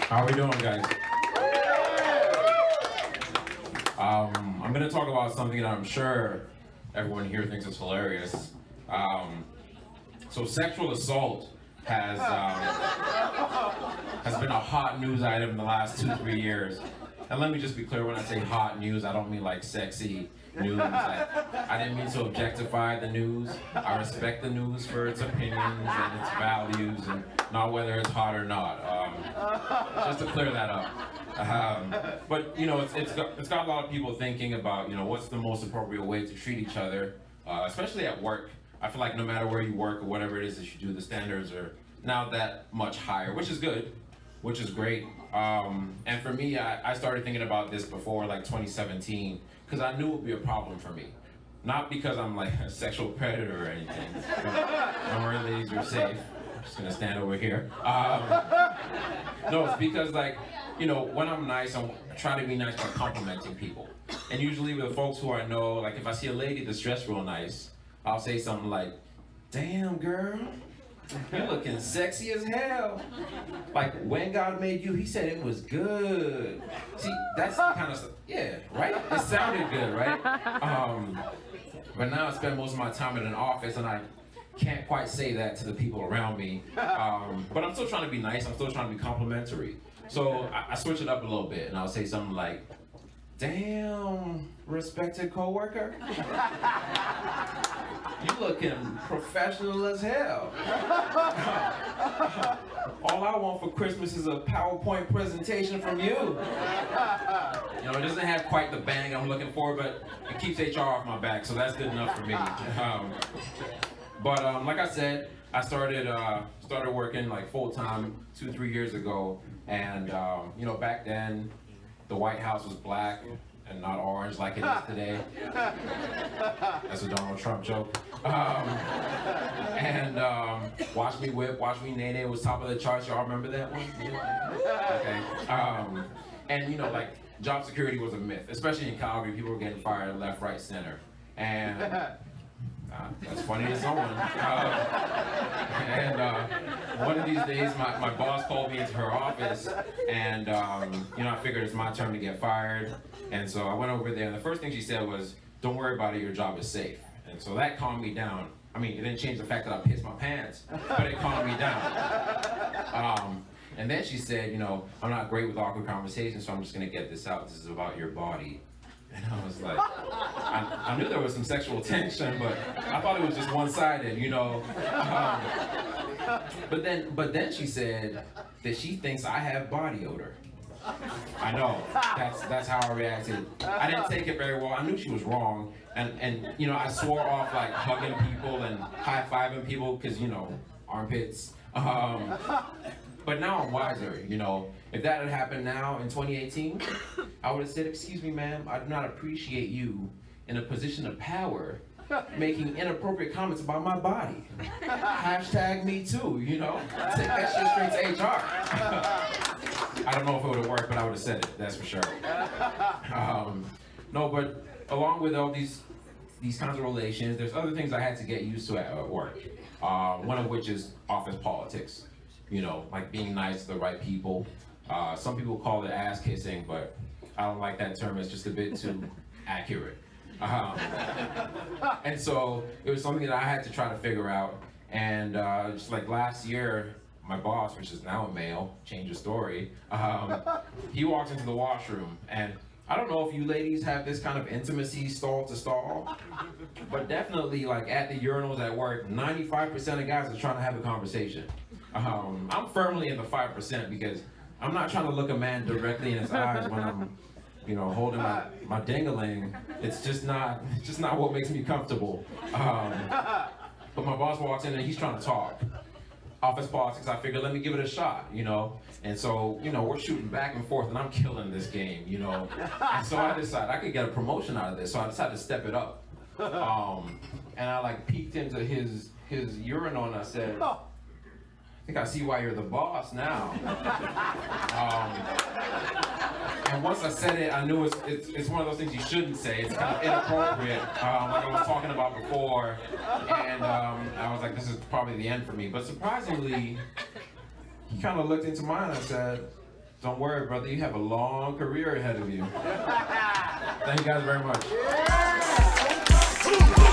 How are we doing, guys? I'm going to talk about something that I'm sure everyone here thinks is hilarious. So sexual assault has been a hot news item in the last 2-3 years. And let me just be clear, when I say hot news, I don't mean like sexy news. I didn't mean to objectify the news. I respect the news for its opinions and its values, and not whether it's hot or not. Just to clear that up. But you know, it's got a lot of people thinking about, you know, what's the most appropriate way to treat each other, especially at work. I feel like no matter where you work or whatever it is that you do, the standards are now that much higher, which is good, which is great. And for me, I started thinking about this before like 2017, because I knew it would be a problem for me. Not because I'm like a sexual predator or anything. Don't worry, ladies, you're safe. I'm just gonna stand over here. No, it's because, like, you know, when I'm nice, I try to be nice by complimenting people. And usually with folks who I know, like if I see a lady that's dressed real nice, I'll say something like, "Damn, girl, you're looking sexy as hell. Like, when God made you, he said it was good." See, that's the kind of stuff, yeah, right? It sounded good, right? But now I spend most of my time in an office and I can't quite say that to the people around me. But I'm still trying to be nice, I'm still trying to be complimentary. So I switch it up a little bit and I'll say something like, "Damn, respected coworker. You looking professional as hell. All I want for Christmas is a PowerPoint presentation from you." You know, it doesn't have quite the bang I'm looking for, but it keeps HR off my back, so that's good enough for me. But like I said, I started working like full time 2-3 years ago, and you know, back then the White House was black and not orange like it is today. That's a Donald Trump joke. And Watch Me Whip, Watch Me Nay Nay was top of the charts. Y'all remember that one? Yeah. Okay. And you know, like, job security was a myth, especially in Calgary. People were getting fired left, right, center. And that's funny as someone. And one of these days, my boss called me into her office, and you know, I figured it's my turn to get fired. And so I went over there, and the first thing she said was, "Don't worry about it, your job is safe." And so that calmed me down. I mean, it didn't change the fact that I pissed my pants, but it calmed me down. And then she said, "You know, I'm not great with awkward conversations, so I'm just gonna get this out. This is about your body." And I was like, I knew there was some sexual tension, but I thought it was just one-sided, you know. But then she said that she thinks I have body odor. I know, that's how I reacted. I didn't take it very well. I knew she was wrong, and you know, I swore off like hugging people and high-fiving people, because, you know, armpits. But now I'm wiser, you know. If that had happened now in 2018, I would have said, "Excuse me, ma'am, I do not appreciate you in a position of power making inappropriate comments about my body. Hashtag me too, you know? Take that shit straight to HR." I don't know if it would have worked, but I would have said it, that's for sure. No, but along with all these kinds of relations, there's other things I had to get used to at work. One of which is office politics. You know, like being nice to the right people. Some people call it ass kissing, but I don't like that term. It's just a bit too accurate. And so it was something that I had to try to figure out. And just like last year, my boss, which is now a male, change the story, he walked into the washroom, and I don't know if you ladies have this kind of intimacy stall to stall, but definitely like at the urinals at work, 95% of guys are trying to have a conversation. I'm firmly in the 5% because I'm not trying to look a man directly in his eyes when I'm, you know, holding my ding-a-ling. It's just not what makes me comfortable. But my boss walks in and he's trying to talk. Office politics, I figured, let me give it a shot, you know? And so, you know, we're shooting back and forth and I'm killing this game, you know? And so I decided I could get a promotion out of this, so I decided to step it up. And I like peeked into his urinal and I said, "I think I see why you're the boss now." And once I said it, I knew it's one of those things you shouldn't say. It's kind of inappropriate, like I was talking about before. And I was like, this is probably the end for me. But surprisingly, he kind of looked into mine and said, Don't worry, brother. You have a long career ahead of you. Thank you guys very much. Yeah.